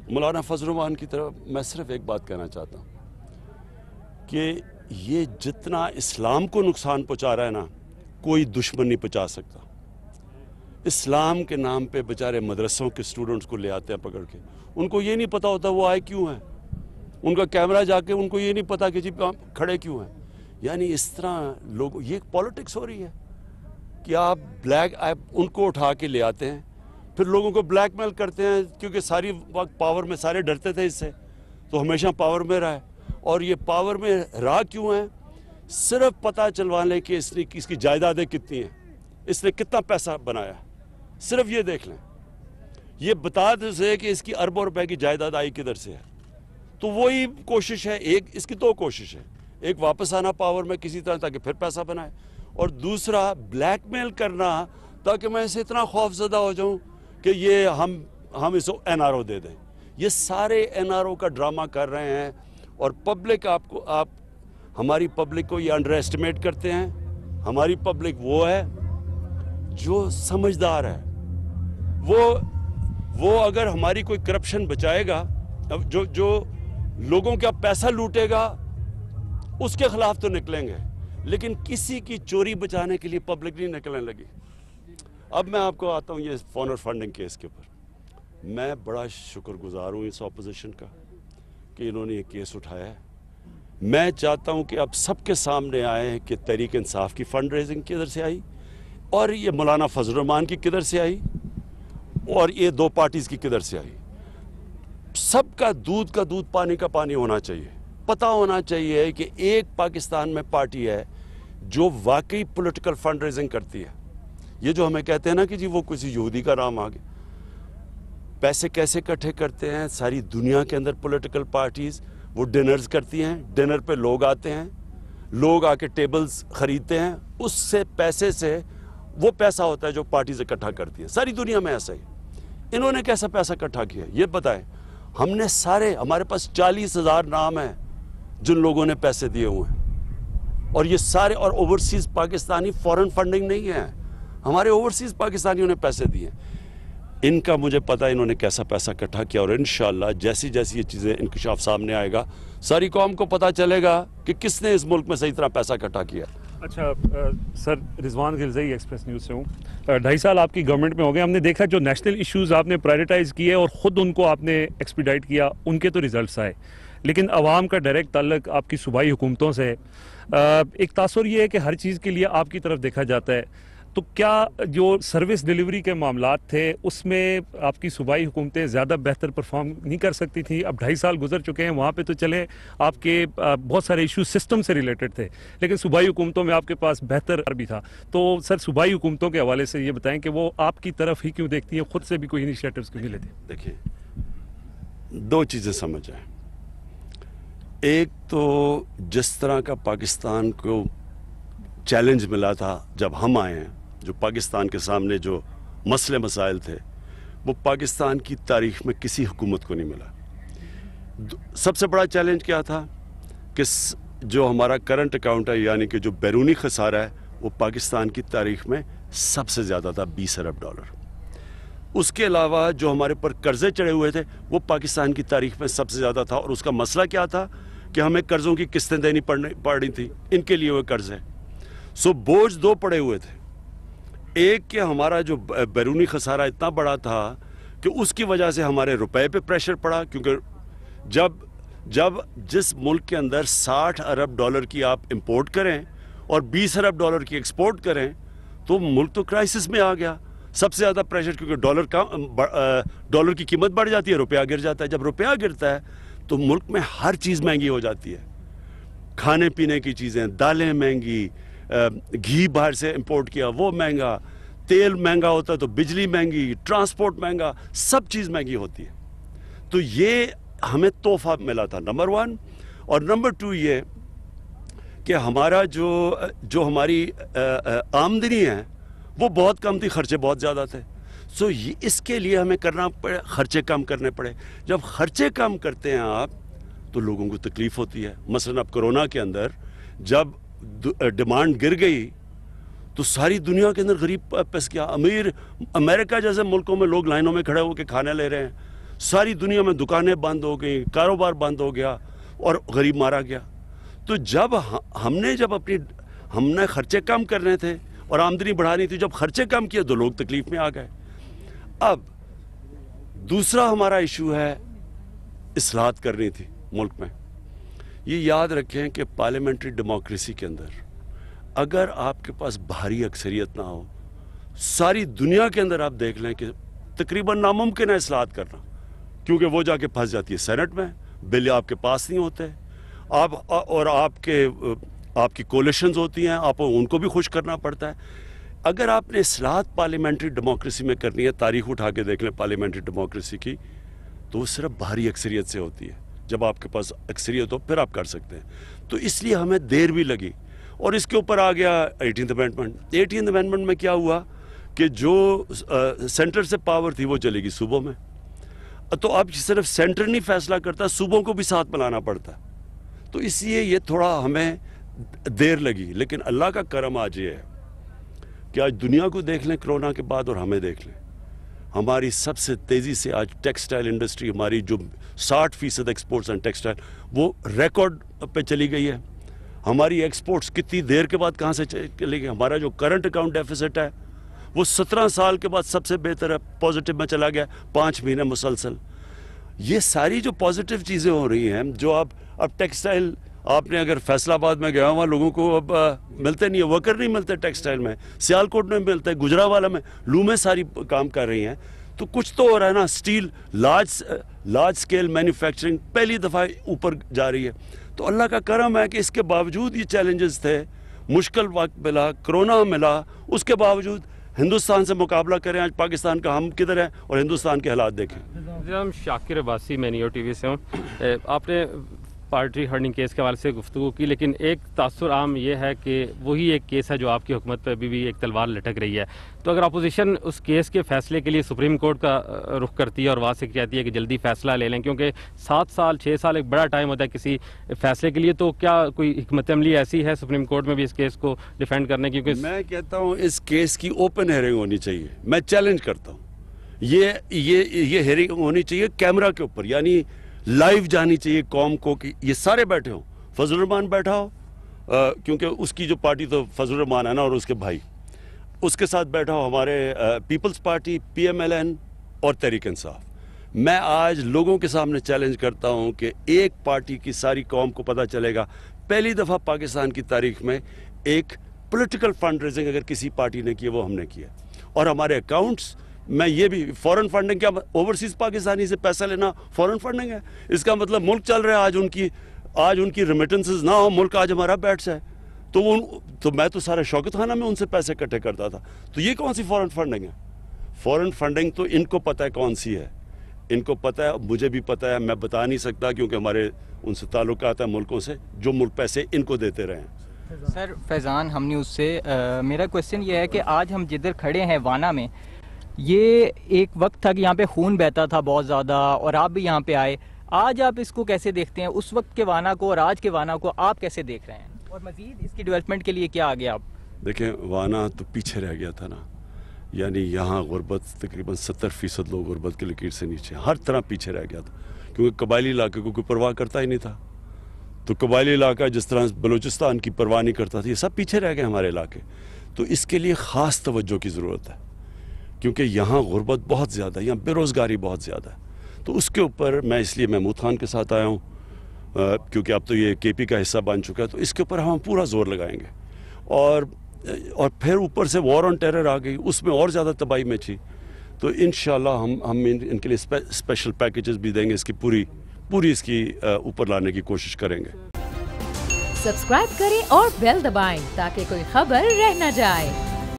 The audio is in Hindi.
मौलाना फजल रहमान की तरफ मैं सिर्फ एक बात कहना चाहता हूँ कि ये जितना इस्लाम को नुकसान पहुँचा रहा है ना, कोई दुश्मन नहीं पहुँचा सकता। इस्लाम के नाम पे बेचारे मदरसों के स्टूडेंट्स को ले आते हैं पकड़ के, उनको ये नहीं पता होता वो आए क्यों हैं, उनका कैमरा जाके उनको ये नहीं पता कि जी खड़े क्यों हैं। यानी इस तरह लोग, ये पॉलिटिक्स हो रही है कि आप उनको उठा के ले आते हैं, फिर लोगों को ब्लैकमेल करते हैं, क्योंकि सारी वक्त पावर में सारे डरते थे इससे, तो हमेशा पावर में रहा है। और ये पावर में रहा क्यों है? सिर्फ पता चलवाने कि इसकी जायदादें कितनी हैं, इसने कितना पैसा बनाया, सिर्फ ये देख लें, ये बता दे कि इसकी अरबों रुपए की जायदाद आई किधर से है। तो वही कोशिश है, एक इसकी दो कोशिश है, एक वापस आना पावर में किसी तरह ताकि फिर पैसा बनाए, और दूसरा ब्लैकमेल करना ताकि मैं इसे इतना खौफजदा हो जाऊं कि ये हम इसको एनआरओ दे दें। ये सारे एनआरओ का ड्रामा कर रहे हैं, और पब्लिक आप हमारी पब्लिक को ये अंडर एस्टिमेट करते हैं। हमारी पब्लिक वो है जो समझदार है, वो अगर हमारी कोई करप्शन बचाएगा, जो लोगों का पैसा लूटेगा उसके खिलाफ तो निकलेंगे, लेकिन किसी की चोरी बचाने के लिए पब्लिक नहीं निकलने लगी। अब मैं आपको आता हूँ ये फॉरेन फंडिंग केस के ऊपर। मैं बड़ा शुक्रगुजार हूँ इस ऑपोजिशन का कि इन्होंने ये केस उठाया है। मैं चाहता हूँ कि अब सबके सामने आए कि तहरीक इंसाफ की फंड रेजिंग किधर से आई, और ये मौलाना फजल रहमान की किधर से आई, और ये दो पार्टीज की किधर से आई। सबका दूध का दूध पानी का पानी होना चाहिए। पता होना चाहिए कि एक पाकिस्तान में पार्टी है जो वाकई पॉलिटिकल फंड रेजिंग करती है। ये जो हमें कहते हैं ना कि जी वो किसी यहूदी का नाम आ गया, पैसे कैसे इकट्ठे करते हैं सारी दुनिया के अंदर पॉलिटिकल पार्टीज। वो डिनर्स करती हैं, डिनर पे लोग आते हैं, लोग आके टेबल्स खरीदते हैं, उससे पैसे से वो पैसा होता है जो पार्टीज इकट्ठा करती है। सारी दुनिया में ऐसा ही। इन्होंने कैसा पैसा इकट्ठा किया ये बताएं। हमने हमारे पास 40,000 नाम हैं जिन लोगों ने पैसे दिए हुए हैं, और ये सारे, और ओवरसीज पाकिस्तानी फॉरेन फंडिंग नहीं है, हमारे ओवरसीज पाकिस्तानियों ने पैसे दिए। इनका मुझे पता है इन्होंने कैसा पैसा इकट्ठा किया, और इंशाअल्लाह जैसी जैसी ये चीज़ें इंकशाफ सामने आएगा सारी कौम को पता चलेगा कि किसने इस मुल्क में सही तरह पैसा इकट्ठा किया। अच्छा सर, रिजवान गिलज़ई एक्सप्रेस न्यूज़ से हूँ। 2.5 साल आपकी गवर्नमेंट में हो गए। हमने देखा जो नेशनल इश्यूज़ आपने प्रायोरिटाइज़ किए और ख़ुद उनको आपने एक्सपीडाइट किया, उनके तो रिजल्ट्स आए, लेकिन अवाम का डायरेक्ट ताल्लुक आपकी सूबाई हुकूमतों से है। एक तासुर ये है कि हर चीज़ के लिए आपकी तरफ देखा जाता है, तो क्या जो सर्विस डिलीवरी के मामलात थे उसमें आपकी सूबाई हुकूमतें ज़्यादा बेहतर परफॉर्म नहीं कर सकती थी? अब 2.5 साल गुजर चुके हैं, वहाँ पे तो चले आपके बहुत सारे इश्यूज सिस्टम से रिलेटेड थे, लेकिन सूबाई हुकूमतों में आपके पास बेहतर भी था। तो सर, सूबाई हुकूमतों के हवाले से ये बताएं कि वो आपकी तरफ ही क्यों देखती है, खुद से भी कोई इनिशिएटिव्स क्यों नहीं लेते? देखिए, दो चीज़ें समझ आए। एक तो जिस तरह का पाकिस्तान को चैलेंज मिला था जब हम आए हैं, जो पाकिस्तान के सामने जो मसले मसाइल थे, वो पाकिस्तान की तारीख में किसी हुकूमत को नहीं मिला। सबसे बड़ा चैलेंज क्या था कि जो हमारा करंट अकाउंट है, यानी कि जो बैरूनी खसारा है, वो पाकिस्तान की तारीख में सबसे ज़्यादा था, 20 अरब डॉलर। उसके अलावा जो हमारे ऊपर कर्जे चढ़े हुए थे वो पाकिस्तान की तारीख में सबसे ज़्यादा था, और उसका मसला क्या था कि हमें कर्ज़ों की किस्तें देनी पड़ रही थी, इनके लिए हुए कर्ज हैं। सो बोझ दो पड़े हुए थे। एक कि हमारा जो बैरूनी खसारा इतना बड़ा था कि उसकी वजह से हमारे रुपए पे प्रेशर पड़ा, क्योंकि जब जिस मुल्क के अंदर 60 अरब डॉलर की आप इंपोर्ट करें और 20 अरब डॉलर की एक्सपोर्ट करें, तो मुल्क तो क्राइसिस में आ गया। सबसे ज़्यादा प्रेशर, क्योंकि डॉलर की कीमत बढ़ जाती है, रुपया गिर जाता है। जब रुपया गिरता है तो मुल्क में हर चीज़ महंगी हो जाती है, खाने पीने की चीज़ें, दालें महंगी, घी बाहर से इंपोर्ट किया वो महंगा, तेल महंगा होता है तो बिजली महंगी, ट्रांसपोर्ट महंगा, सब चीज़ महंगी होती है। तो ये हमें तोहफा मिला था, नंबर 1। और नंबर 2 ये कि हमारा जो हमारी आमदनी है वो बहुत कम थी, खर्चे बहुत ज़्यादा थे। सो इसके लिए हमें करना पड़े, खर्चे कम करने पड़े। जब खर्चे कम करते हैं आप तो लोगों को तकलीफ़ होती है। मसलन अब कोरोना के अंदर जब डिमांड गिर गई तो सारी दुनिया के अंदर गरीब पिस गया। अमीर अमेरिका जैसे मुल्कों में लोग लाइनों में खड़े होकर खाने ले रहे हैं, सारी दुनिया में दुकानें बंद हो गई, कारोबार बंद हो गया और गरीब मारा गया। तो जब हमने खर्चे कम करने थे और आमदनी बढ़ानी थी, जब खर्चे कम किए तो लोग तकलीफ में आ गए। अब दूसरा हमारा इशू है, इस्लाहत करनी थी मुल्क में। ये याद रखें कि पार्लियामेंट्री डेमोक्रेसी के अंदर अगर आपके पास भारी अक्सरियत ना हो, सारी दुनिया के अंदर आप देख लें कि तकरीबन नामुमकिन है इस्लाहत करना, क्योंकि वो जाके फंस जाती है सेनेट में, बिल आपके पास नहीं होते, आपकी कोलिशंस होती हैं, आपको उनको भी खुश करना पड़ता है। अगर आपने इस्लाहत पार्लियामेंट्री डेमोक्रेसी में करनी है, तारीख उठा के देख लें पार्लियामेंट्री डेमोक्रेसी की, तो वो सिर्फ भारी अक्सरियत से होती है। जब आपके पास अक्सरियत हो फिर आप कर सकते हैं। तो इसलिए हमें देर भी लगी और इसके ऊपर आ गया 18th अमेंडमेंट। 18th अमेंडमेंट में क्या हुआ कि जो सेंटर से पावर थी वो चलेगी सूबों में। तो अब सिर्फ सेंटर नहीं फैसला करता, सूबों को भी साथ मिलाना पड़ता है। तो इसलिए ये थोड़ा हमें देर लगी, लेकिन अल्लाह का करम आज ये है कि आज दुनिया को देख लें कोरोना के बाद और हमें देख लें। हमारी सबसे तेज़ी से आज टेक्सटाइल इंडस्ट्री, हमारी जो 60% एक्सपोर्ट्स एंड टेक्सटाइल, वो रिकॉर्ड पे चली गई है। हमारी एक्सपोर्ट्स कितनी देर के बाद कहाँ से चली गई। हमारा जो करंट अकाउंट डेफिसिट है वो 17 साल के बाद सबसे बेहतर है, पॉजिटिव में चला गया 5 महीने मुसलसल। ये सारी जो पॉजिटिव चीज़ें हो रही हैं, जो अब टेक्सटाइल, आपने अगर फैसलाबाद में गया, वहाँ लोगों को अब मिलते नहीं है, वर्कर नहीं मिलते टेक्सटाइल में, सियालकोट में मिलते हैं, गुजरावाला में, लूमें सारी काम कर रही हैं। तो कुछ तो हो रहा है ना। स्टील लार्ज स्केल मैन्युफैक्चरिंग पहली दफ़ा ऊपर जा रही है। तो अल्लाह का करम है कि इसके बावजूद ये चैलेंजेस थे, मुश्किल वक्त मिला, कोरोना मिला, उसके बावजूद हिंदुस्तान से मुकाबला करें। आज पाकिस्तान का हम किधर हैं और हिंदुस्तान के हालात देखें। हम शाकिर अब्बासी, मैं न्यूयॉर्क टीवी से हूँ। आपने पार्टी हर्डिंग केस के हवाले से गुफ्तगू की, लेकिन एक तासुर आम ये है कि वही एक केस है जो आपकी हुकूमत पर अभी भी एक तलवार लटक रही है। तो अगर अपोजिशन उस केस के फैसले के लिए सुप्रीम कोर्ट का रुख करती है और वहाँ से कहती है कि जल्दी फैसला ले लें, क्योंकि 7 साल 6 साल एक बड़ा टाइम होता है किसी फैसले के लिए, तो क्या कोई हिकमत अमली ऐसी है सुप्रीम कोर्ट में भी इस केस को डिफेंड करने की? मैं कहता हूँ इस केस की ओपन हेयरिंग होनी चाहिए। मैं चैलेंज करता हूँ, ये हेयरिंग होनी चाहिए कैमरा के ऊपर, यानी लाइव जानी चाहिए कौम को कि ये सारे बैठे हो, फजल रहमान बैठा हो, क्योंकि उसकी जो पार्टी तो फजल रहमान है ना, और उसके भाई, उसके साथ बैठा हो हमारे पीपल्स पार्टी, PMLN और तहरीक इंसाफ। मैं आज लोगों के सामने चैलेंज करता हूं कि एक पार्टी की सारी कौम को पता चलेगा, पहली दफ़ा पाकिस्तान की तारीख में एक पॉलिटिकल फंड रेजिंग अगर किसी पार्टी ने की, वो हमने किया। और हमारे अकाउंट्स मैं ये भी, फॉरेन फंडिंग, क्या ओवरसीज पाकिस्तानी से पैसा लेना फॉरेन फंडिंग है? इसका मतलब मुल्क चल रहा है, आज उनकी रेमिटेंसेस ना हो, मुल्क आज हमारा बैठ जाए। तो मैं तो सारे शौकत खाना में उनसे पैसे इकट्ठे करता था। तो ये कौन सी फॉरेन फंडिंग है? फॉरेन फंडिंग तो इनको पता है कौन सी है, इनको पता है, मुझे भी पता है, मैं बता नहीं सकता क्योंकि हमारे उनसे ताल्लुकात है मुल्कों से, जो मुल्क पैसे इनको देते रहे हैं। सर फैज़ान, हम न्यूज़ से मेरा क्वेश्चन ये है कि आज हम जिधर खड़े हैं वाना में, ये एक वक्त था कि यहाँ पे खून बहता था बहुत ज़्यादा और आप भी यहाँ पे आए। आज आप इसको कैसे देखते हैं, उस वक्त के वाना को और आज के वाना को आप कैसे देख रहे हैं, और मज़ीद इसकी डेवलपमेंट के लिए क्या आगे आप? देखें, वाना तो पीछे रह गया था ना, यानी यहाँ गुर्बत तकरीबन 70% लोग गुर्बत की लकीर से नीचे, हर तरह पीछे रह गया था, क्योंकि कबायली इलाके को कोई परवाह करता ही नहीं था। तो कबायली इलाका जिस तरह बलूचिस्तान की परवाह नहीं करता था, ये सब पीछे रह गए हमारे इलाके। तो इसके लिए ख़ास तवज्जो की ज़रूरत है, क्योंकि यहाँ गुर्बत बहुत ज़्यादा है, यहाँ बेरोज़गारी बहुत ज़्यादा है। तो उसके ऊपर मैं इसलिए महमूद खान के साथ आया हूँ, क्योंकि अब तो ये KP का हिस्सा बन चुका है। तो इसके ऊपर हम पूरा जोर लगाएंगे। और फिर ऊपर से वॉर ऑन टेरर आ गई, उसमें और ज़्यादा तबाही में थी। तो इंशाल्लाह हम इनके लिए स्पेशल पैकेजेस भी देंगे, इसकी पूरी इसकी ऊपर लाने की कोशिश करेंगे। सब्सक्राइब करें और बेल दबाएं ताकि कोई खबर रह न जाए।